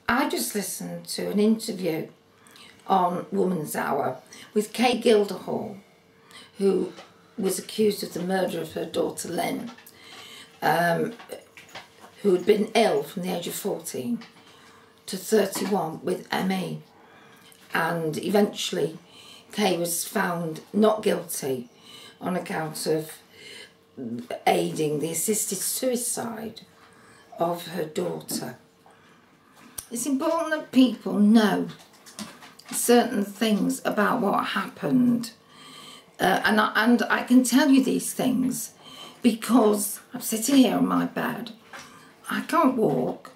I just listened to an interview on Woman's Hour with Kay Gilderdale, who was accused of the murder of her daughter Lynne, who had been ill from the age of 14 to 31 with ME. And eventually Kay was found not guilty on account of aiding the assisted suicide of her daughter. It's important that people know certain things about what happened, and I can tell you these things because I'm sitting here on my bed. I can't walk.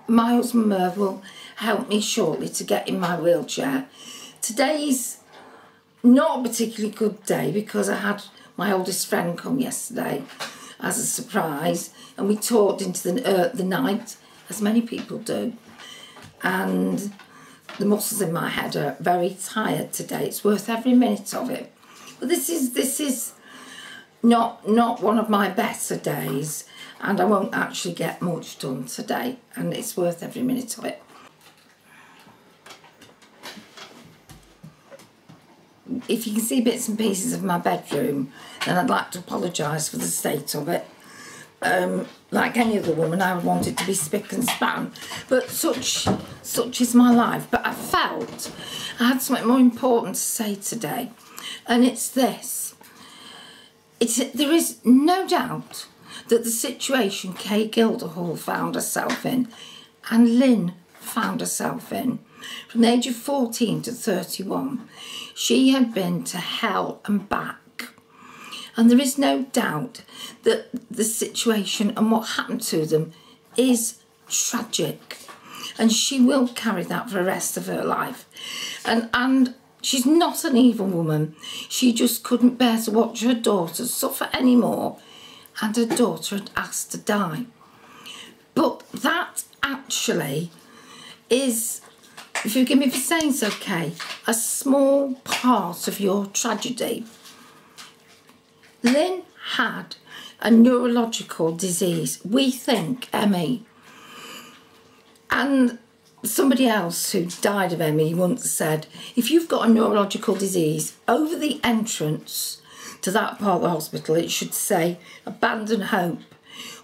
My husband Merv will help me shortly to get in my wheelchair. Today's not a particularly good day because I had my oldest friend come yesterday as a surprise, and we talked into the night, as many people do. And the muscles in my head are very tired today. It's worth every minute of it. But this is not one of my better days, and I won't actually get much done today, and it's worth every minute of it. If you can see bits and pieces of my bedroom, then I'd like to apologise for the state of it. Like any other woman, I would want it to be spick and span, but such is my life. But I felt I had something more important to say today, and it's this. There is no doubt that the situation Kay Gilderdale found herself in, and Lynne found herself in, from the age of 14 to 31, she had been to hell and back. And there is no doubt that the situation and what happened to them is tragic. And she will carry that for the rest of her life. And she's not an evil woman. She just couldn't bear to watch her daughter suffer anymore. And her daughter had asked to die. But that actually is, if you forgive me for saying so, Kay, a small part of your tragedy. Lynne had a neurological disease, we think ME. And somebody else who died of ME once said, if you've got a neurological disease, over the entrance to that part of the hospital, it should say, abandon hope,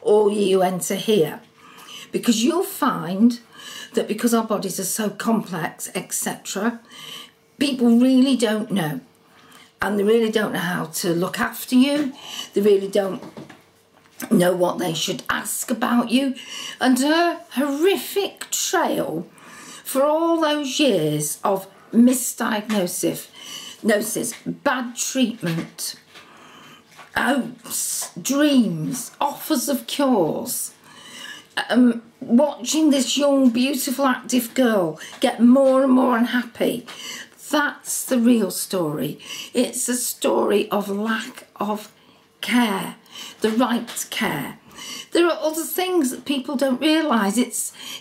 all ye who enter here. Because you'll find that because our bodies are so complex, etc., people really don't know. And they really don't know how to look after you. They really don't know what they should ask about you. And her horrific trail for all those years of misdiagnosis, bad treatment, hopes, dreams, offers of cures, watching this young, beautiful, active girl get more and more unhappy. That's the real story. It's a story of lack of care, the right care. There are other things that people don't realise.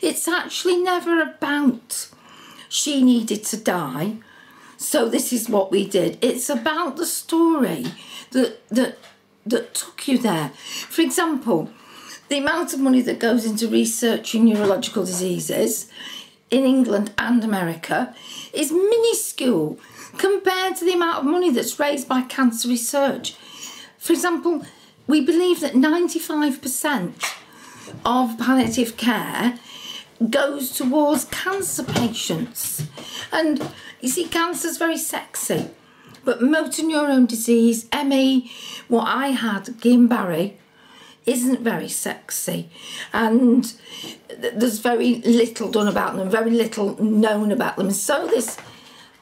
It's actually never about she needed to die, so this is what we did. It's about the story that took you there. For example, the amount of money that goes into researching neurological diseases in England and America is minuscule compared to the amount of money that's raised by cancer research. For example, we believe that 95% of palliative care goes towards cancer patients. And you see, cancer's very sexy, but motor neurone disease, ME, what I had, Guillain-Barré, isn't very sexy, and there's very little done about them, very little known about them. So this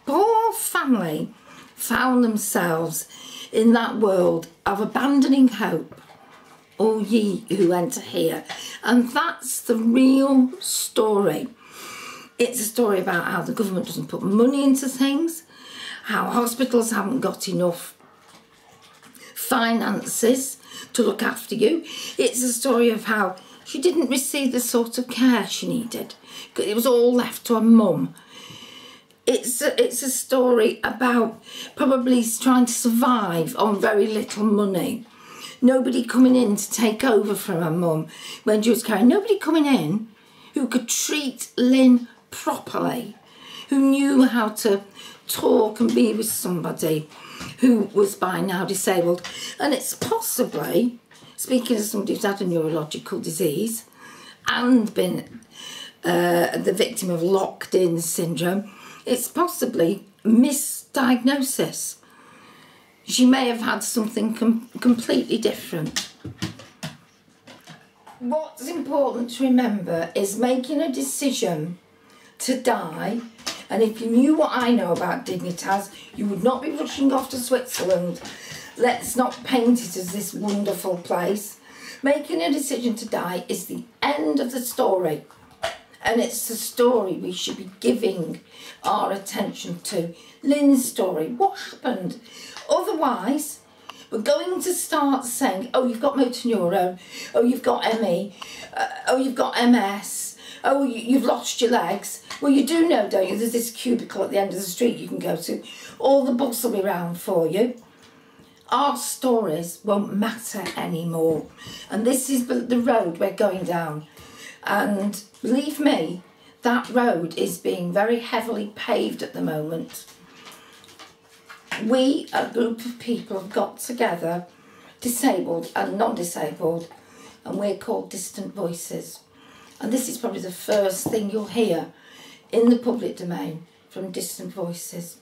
poor family found themselves in that world of abandoning hope, all ye who enter here. And that's the real story. It's a story about how the government doesn't put money into things, how hospitals haven't got enough finances to look after you. It's a story of how she didn't receive the sort of care she needed. It was all left to her mum. It's a story about probably trying to survive on very little money. Nobody coming in to take over from her mum when she was carrying. Nobody coming in who who could treat Lynne properly, who knew how to talk and be with somebody who was by now disabled. And it's possibly, speaking as somebody who's had a neurological disease and been the victim of locked-in syndrome, it's possibly misdiagnosis. She may have had something completely different. What's important to remember is making a decision to die, and if you knew what I know about Dignitas, you would not be rushing off to Switzerland. Let's not paint it as this wonderful place. Making a decision to die is the end of the story, and it's the story we should be giving our attention to. Lynne's story, what happened? Otherwise, we're going to start saying, oh, you've got motor neurone, oh, you've got ME, oh, you've got MS, oh, you've lost your legs. Well, you do know, don't you, there's this cubicle at the end of the street you can go to. All the bus will be round for you. Our stories won't matter anymore. And this is the road we're going down. And believe me, that road is being very heavily paved at the moment. We, a group of people, have got together, disabled and non-disabled, and we're called Distant Voices. And this is probably the first thing you'll hear in the public domain from Distant Voices.